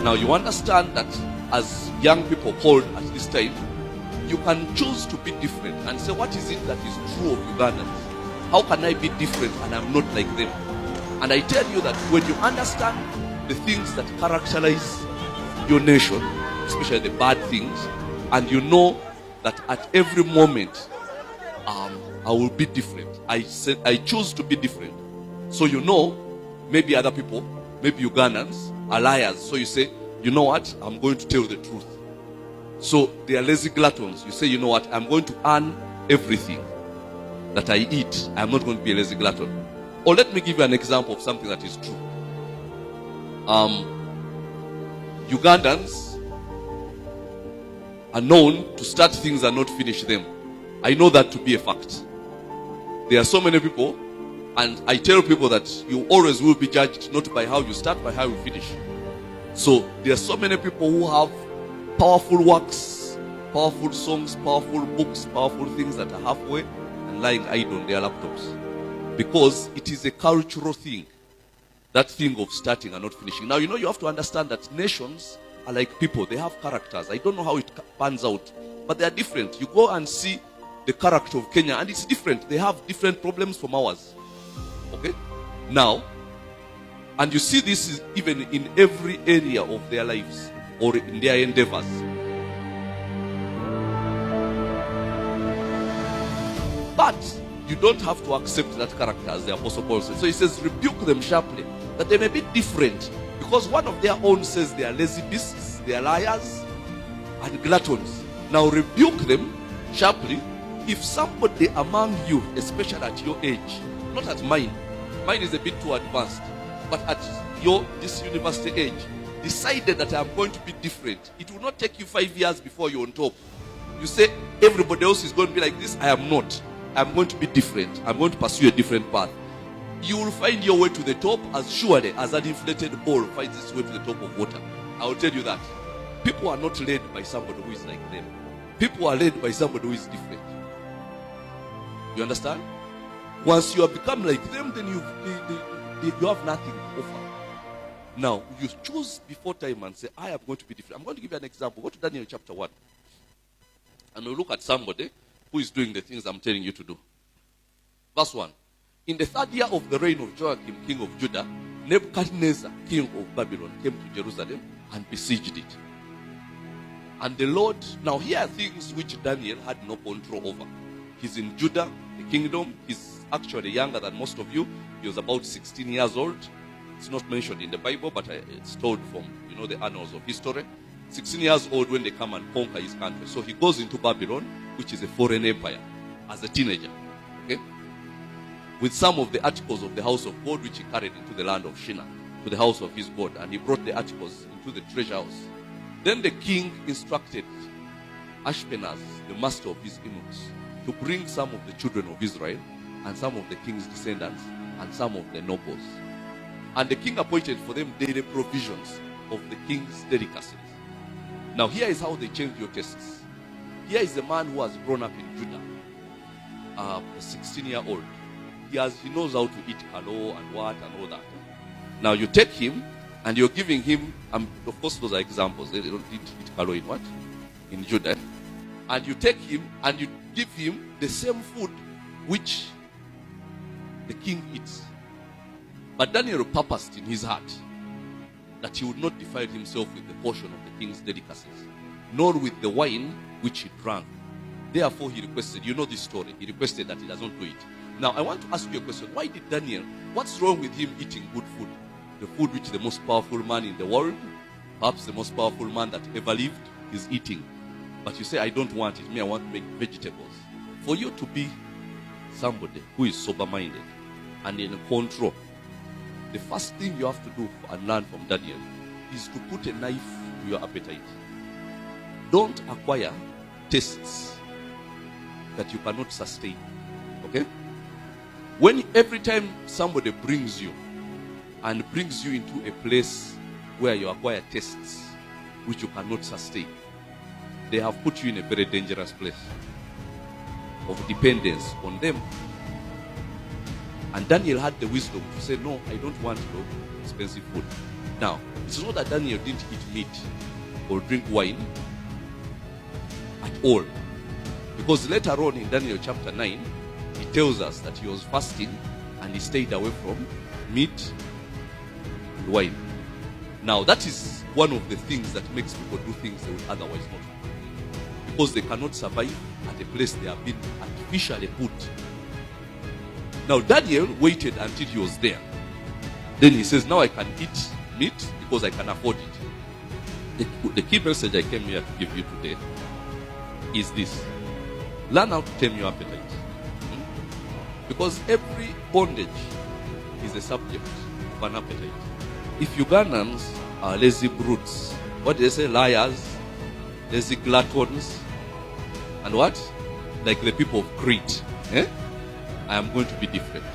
Now you understand that as young people called at this time, you can choose to be different and say, what is it that is true of Ugandans? How can I be different and I'm not like them? And I tell you that when you understand the things that characterize your nation, especially the bad things, and you know that at every moment I will be different. I choose to be different. So you know, maybe other people, maybe Ugandans are liars. So you say, you know what? I'm going to tell the truth. So they are lazy gluttons. You say, you know what? I'm going to earn everything that I eat. I'm not going to be a lazy glutton. Or let me give you an example of something that is true. Ugandans are known to start things and not finish them. I know that to be a fact. There are so many people, and I tell people that you always will be judged not by how you start, but how you finish. So there are so many people who have powerful works, powerful songs, powerful books, powerful things that are halfway and lying idle on their laptops. Because it is a cultural thing. That thing of starting and not finishing. Now, you have to understand that nations are like people. They have characters. I don't know how it pans out, but they are different. You go and see the character of Kenya, and it's different. They have different problems from ours. Okay? Now, and you see this is even in every area of their lives or in their endeavors. But you don't have to accept that character, as the Apostle Paul says. So he says, rebuke them sharply, that they may be different. Because one of their own says they are lazy beasts, they are liars, and gluttons. Now rebuke them sharply. If somebody among you, especially at your age, not at mine is a bit too advanced, but at this university age, decided that I'm going to be different, it will not take you 5 years before you're on top. You say, everybody else is going to be like this. I am not. I'm going to be different. I'm going to pursue a different path. You will find your way to the top as surely as an inflated ball finds its way to the top of water. I will tell you that. People are not led by somebody who is like them. People are led by somebody who is different. You understand? Once you have become like them, then you have nothing to offer. Now, you choose before time and say, I am going to be different. I'm going to give you an example. Go to Daniel chapter 1. And we'll look at somebody who is doing the things I'm telling you to do. Verse 1. In the 3rd year of the reign of Joachim, king of Judah, Nebuchadnezzar, king of Babylon, came to Jerusalem and besieged it. And the Lord, now here are things which Daniel had no control over. He's in Judah, the kingdom. He's actually younger than most of you. He was about 16 years old. It's not mentioned in the Bible, but it's told from, the annals of history. 16 years old when they come and conquer his country. So he goes into Babylon, which is a foreign empire, as a teenager. Okay? With some of the articles of the house of God, which he carried into the land of Shinar, to the house of his God. And he brought the articles into the treasure house. Then the king instructed Ashpenaz, the master of his eunuchs, to bring some of the children of Israel and some of the king's descendants and some of the nobles. And the king appointed for them daily provisions of the king's delicacies. Now here is how they change your tastes. Here is a man who has grown up in Judah, a 16-year-old. He knows how to eat kalo and what and all that. Now you take him and you're giving him, of course those are examples. They don't eat kalo in what? In Judah. And you take him and you give him the same food which the king eats. But Daniel purposed in his heart that he would not defile himself with the portion of the king's delicacies, nor with the wine which he drank. Therefore he requested, you know this story, he requested that he does not do it. Now I want to ask you a question. Why did Daniel, what's wrong with him eating good food? The food which the most powerful man in the world, perhaps the most powerful man that ever lived, is eating. But you say, I don't want it. I want to make vegetables. For you to be somebody who is sober-minded and in control, the first thing you have to do and learn from Daniel is to put a knife to your appetite. Don't acquire tastes that you cannot sustain. Okay? Every time somebody brings you and brings you into a place where you acquire tastes which you cannot sustain, they have put you in a very dangerous place of dependence on them. And Daniel had the wisdom to say, no, I don't want expensive food. Now, it's not that Daniel didn't eat meat or drink wine at all. Because later on in Daniel chapter 9, he tells us that he was fasting and he stayed away from meat and wine. Now, that is one of the things that makes people do things they would otherwise not do. Because they cannot survive at a place they have been artificially put. Now, Daniel waited until he was there. Then he says, now I can eat meat because I can afford it. The key message I came here to give you today is this. Learn how to tame your appetite. Because every bondage is a subject of an appetite. If Ugandans are lazy brutes, what do they say? Liars, lazy gluttons, and what? Like the people of Crete. I am going to be different.